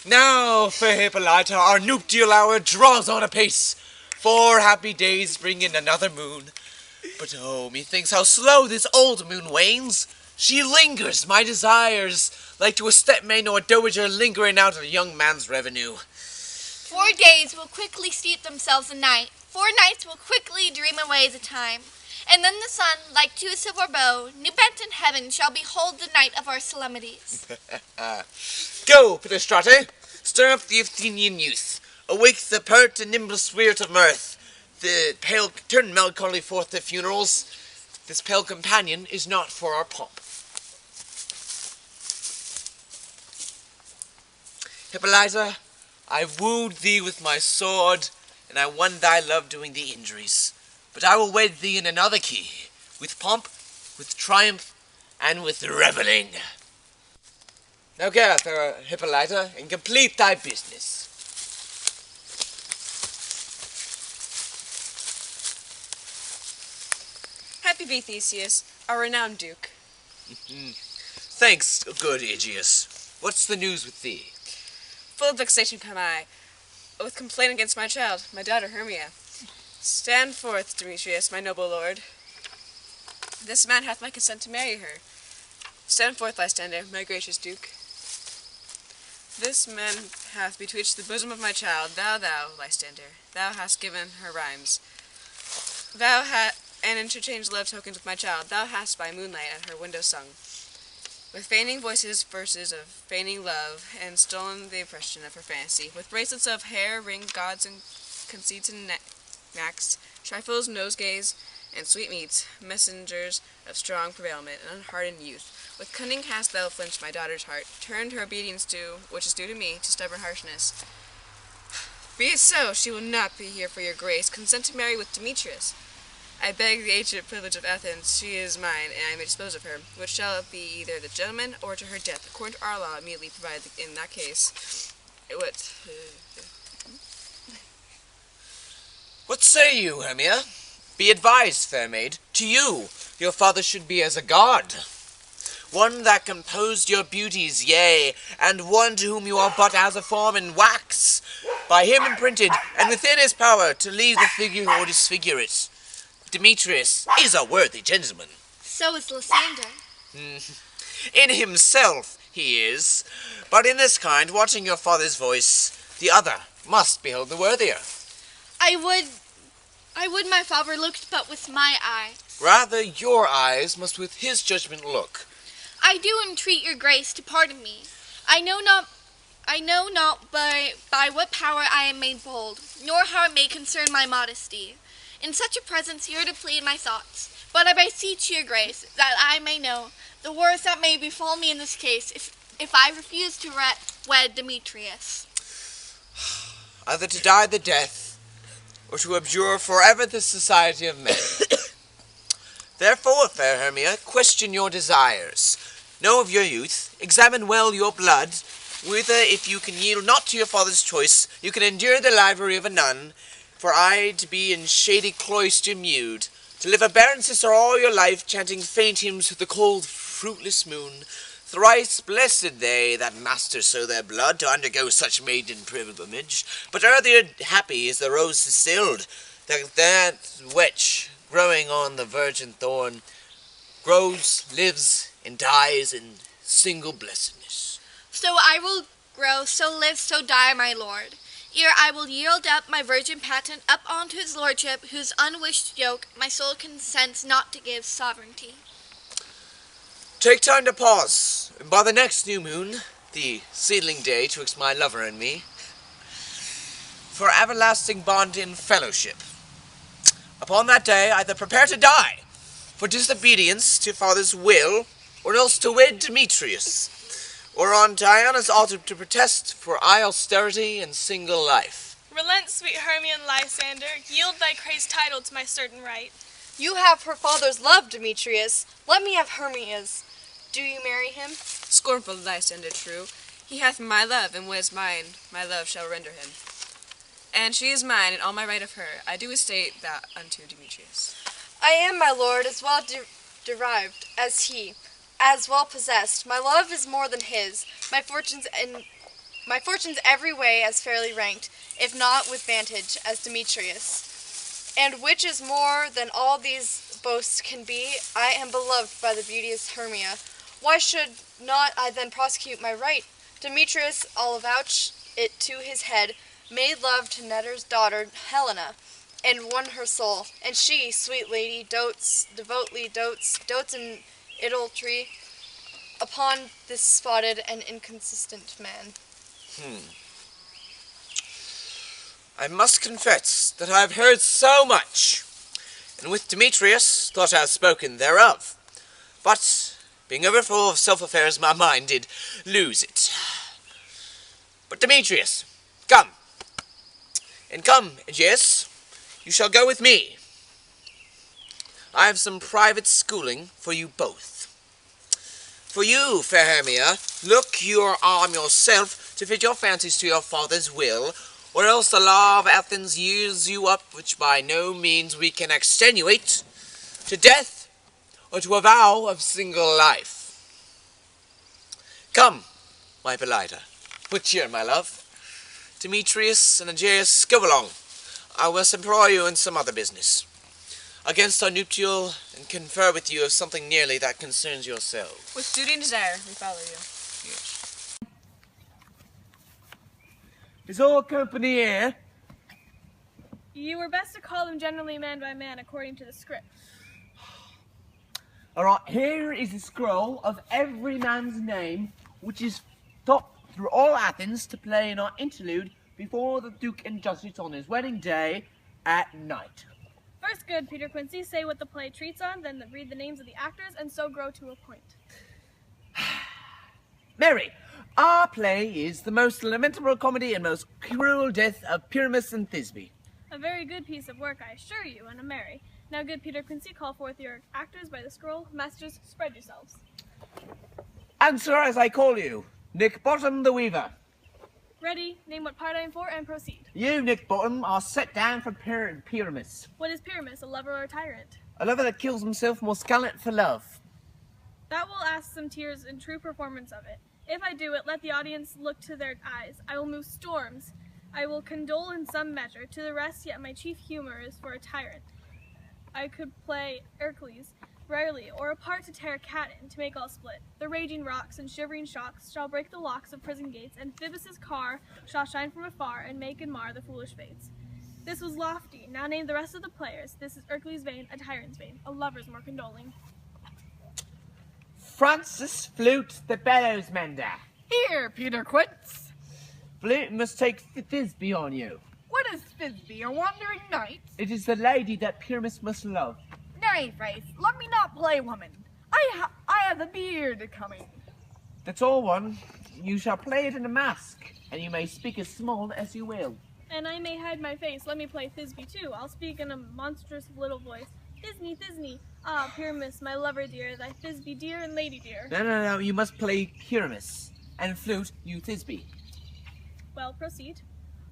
Now, fair Hippolyta, our nuptial hour draws on apace. 4 happy days bring in another moon. But oh, methinks how slow this old moon wanes. She lingers my desires, like to a stepmaid or a dowager lingering out a young man's revenue. 4 days will quickly steep themselves in night. 4 nights will quickly dream away the time. And then the sun, like to a silver bow, new bent in heaven, shall behold the night of our solemnities. Go, Pipistrate, stir up the Athenian youth. Awake the pert and nimble spirit of mirth. The pale turn melancholy forth to funerals. This pale companion is not for our pomp. Hippolyta, I wooed thee with my sword, and I won thy love doing thee injuries. But I will wed thee in another key, with pomp, with triumph, and with revelling. Now get, fair Hippolyta, and complete thy business. Happy be Theseus, our renowned duke. Thanks, good Aegeus. What's the news with thee? Full of vexation come I, with complaint against my child, my daughter Hermia. Stand forth, Demetrius, my noble lord. This man hath my consent to marry her. Stand forth, Lysander, my gracious duke. This man hath betwixt the bosom of my child, thou, Lysander, thou hast given her rhymes. Thou hast and interchanged love tokens with my child, thou hast by moonlight at her window sung. With feigning voices, verses of feigning love, and stolen the impression of her fantasy. With bracelets of hair, ring, gauds, and conceits and knacks, trifles, nosegays, and sweetmeats, messengers of strong prevailment and unhardened youth. With cunning hast thou flinched my daughter's heart, turned her obedience to, which is due to me, to stubborn harshness. Be it so, she will not be here for your grace. Consent to marry with Demetrius. I beg the ancient privilege of Athens, she is mine, and I may dispose of her, which shall be either the gentleman or to her death, according to our law, immediately provided in that case. What say you, Hermia? Be advised, fair maid. To you, your father should be as a god. One that composed your beauties, yea, and one to whom you are but as a form in wax, by him imprinted, and within his power to leave the figure or disfigure it. Demetrius is a worthy gentleman. So is Lysander. In himself he is, but in this kind, watching your father's voice, the other must be held the worthier. I would my father looked but with my eye. Rather your eyes must with his judgment look. I do entreat your grace to pardon me. I know not by what power I am made bold, nor how it may concern my modesty. In such a presence here to plead my thoughts, but I beseech your grace that I may know the worst that may befall me in this case if I refuse to wed Demetrius. Either to die the death, or to abjure forever the society of men. Therefore, fair Hermia, question your desires. Know of your youth, examine well your blood, whether if you can yield not to your father's choice, you can endure the livery of a nun, for I to be in shady cloister mewed, to live a barren sister all your life, chanting faint hymns to the cold, fruitless moon. Thrice blessed they that master so their blood to undergo such maiden pilgrimage. But earlier happy is the rose distilled, that which, growing on the virgin thorn, grows, lives, and dies in single blessedness. So I will grow, so live, so die, my lord. Ere I will yield up my virgin patent up unto his lordship, whose unwished yoke my soul consents not to give sovereignty. Take time to pause, and by the next new moon, the seedling day twixt my lover and me, for everlasting bond in fellowship. Upon that day, either prepare to die, for disobedience to father's will, or else to wed Demetrius, or on Diana's altar to protest for austerity and single life. Relent, sweet Hermia and Lysander, yield thy crazed title to my certain right. You have her father's love, Demetrius. Let me have Hermia's. Do you marry him? Scornful Lysander, true. He hath my love, and what is mine, my love shall render him. And she is mine, and all my right of her, I do estate that unto Demetrius. I am, my lord, as well derived as he, as well possessed. My love is more than his. My fortunes My fortune's every way as fairly ranked, if not with vantage, as Demetrius. And which is more than all these boasts can be, I am beloved by the beauteous Hermia. Why should not I then prosecute my right? Demetrius, I'll avouch it to his head, made love to Netter's daughter Helena, and won her soul. And she, sweet lady, devotedly dotes in idolatry upon this spotted and inconsistent man. I must confess that I have heard so much, and with Demetrius thought I have spoken thereof. But, being overfull of self-affairs, my mind did lose it. But Demetrius, come. And come, Aegeus, you shall go with me. I have some private schooling for you both. For you, fair Hermia, look your arm yourself to fit your fancies to your father's will, or else the law of Athens yields you up, which by no means we can extenuate, to death or to a vow of single life. Come, my Belida, with cheer, my love. Demetrius and Aegeus, go along. I must employ you in some other business. Against our nuptial, and confer with you of something nearly that concerns yourselves. With duty and desire, we follow you. Yes. Is all company here? You were best to call them generally man by man according to the script. Alright, here is a scroll of every man's name, which is taught through all Athens to play in our interlude before the Duke and Justice on his wedding day at night. First good, Peter Quincy, say what the play treats on, then read the names of the actors, and so grow to a point. Mary, our play is the most lamentable comedy and most cruel death of Pyramus and Thisbe. A very good piece of work, I assure you, and a merry. Now, good Peter Quincy, call forth your actors by the scroll. Masters, spread yourselves. Answer as I call you, Nick Bottom the Weaver. Ready, name what part I am for, and proceed. You, Nick Bottom, are set down for Pyramus, What is Pyramus, a lover or a tyrant? a lover that kills himself most gallant for love. That will ask some tears in true performance of it. If I do it, let the audience look to their eyes. I will move storms. I will condole in some measure. To the rest, yet my chief humor is for a tyrant. I could play Hercules, rarely, or a part to tear a cat in, to make all split. The raging rocks and shivering shocks shall break the locks of prison gates, and Phoebus' car shall shine from afar, and make and mar the foolish fates. This was lofty. Now name the rest of the players. This is Hercules' vein, a tyrant's vein, a lover's more condoling. Francis Flute the bellows mender. Here, Peter Quince. Flute must take Thisbe on you. What is Thisbe, a wandering knight? It is the lady that Pyramus must love. Nay, faith, let me not play woman. I have a beard coming. That's all one. You shall play it in a mask, and you may speak as small as you will. And I may hide my face. Let me play Thisbe too. I'll speak in a monstrous little voice. Thisbe, Thisbe. Ah, Pyramus, my lover dear, thy Thisbe dear and lady dear. No, you must play Pyramus, and Flute, you Thisbe. Well, proceed.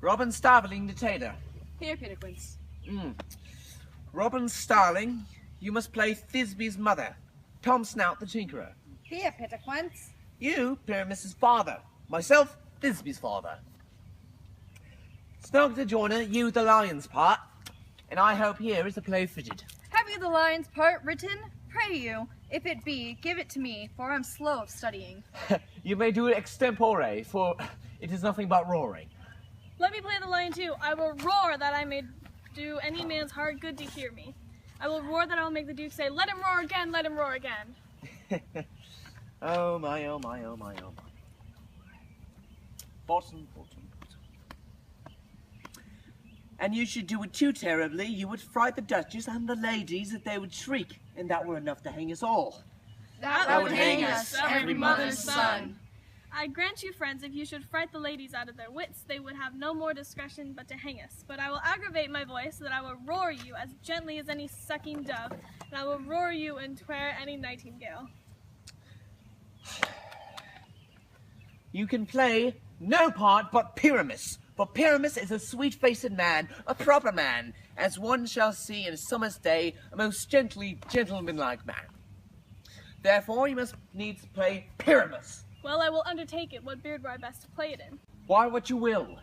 Robin Starveling the tailor. Here, Peter Quince. Robin Starling, you must play Thisbe's mother, Tom Snout the tinkerer. Here, Peter Quince. You, Pyramus's father. Myself, Thisbe's father. Snog the joiner, you the lion's part, and I hope here is the play fitted. Have you the lion's part written? Pray you, if it be, give it to me, for I'm slow of studying. You may do it extempore, for it is nothing but roaring. Let me play the lion too. I will roar that I may do any man's heart good to hear me. I will roar that I will make the Duke say, let him roar again, let him roar again. Oh my, oh my, oh my, oh my. Bottom. And you should do it too terribly. You would fright the Duchess and the ladies that they would shriek, and that were enough to hang us all. That would hang us, every mother's son. I grant you, friends, if you should fright the ladies out of their wits, they would have no more discretion but to hang us. But I will aggravate my voice, so that I will roar you as gently as any sucking dove, and I will roar you and tware any nightingale. You can play no part but Pyramus, for Pyramus is a sweet-faced man, a proper man, as one shall see in a summer's day, a most gentlemanlike man. Therefore you must needs play Pyramus. Well, I will undertake it. What beard were I best to play it in? Why what you will.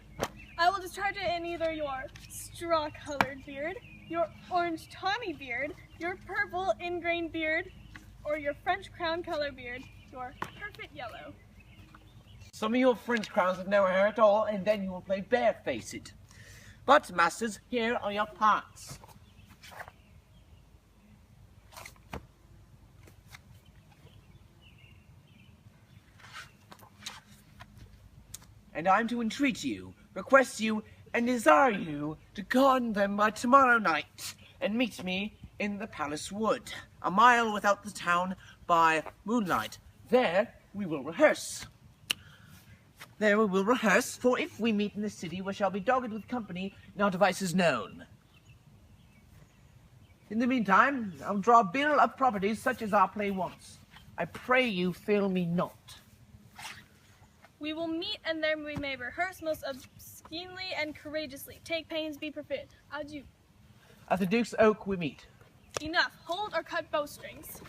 I will discharge it in either your straw-colored beard, your orange tawny beard, your purple ingrained beard, or your French crown color beard, your perfect yellow. Some of your French crowns have no hair at all, and then you will play barefaced. But, masters, here are your parts. And I am to entreat you, request you, and desire you to con them by tomorrow night, and meet me in the palace wood, a mile without the town, by moonlight. There we will rehearse. For if we meet in the city, we shall be dogged with company, and our devices known. In the meantime, I'll draw a bill of properties such as our play wants. I pray you fail me not. We will meet, and there we may rehearse most obscenely and courageously. Take pains, be prepared. Adieu. At the Duke's Oak we meet. Enough. Hold or cut bowstrings.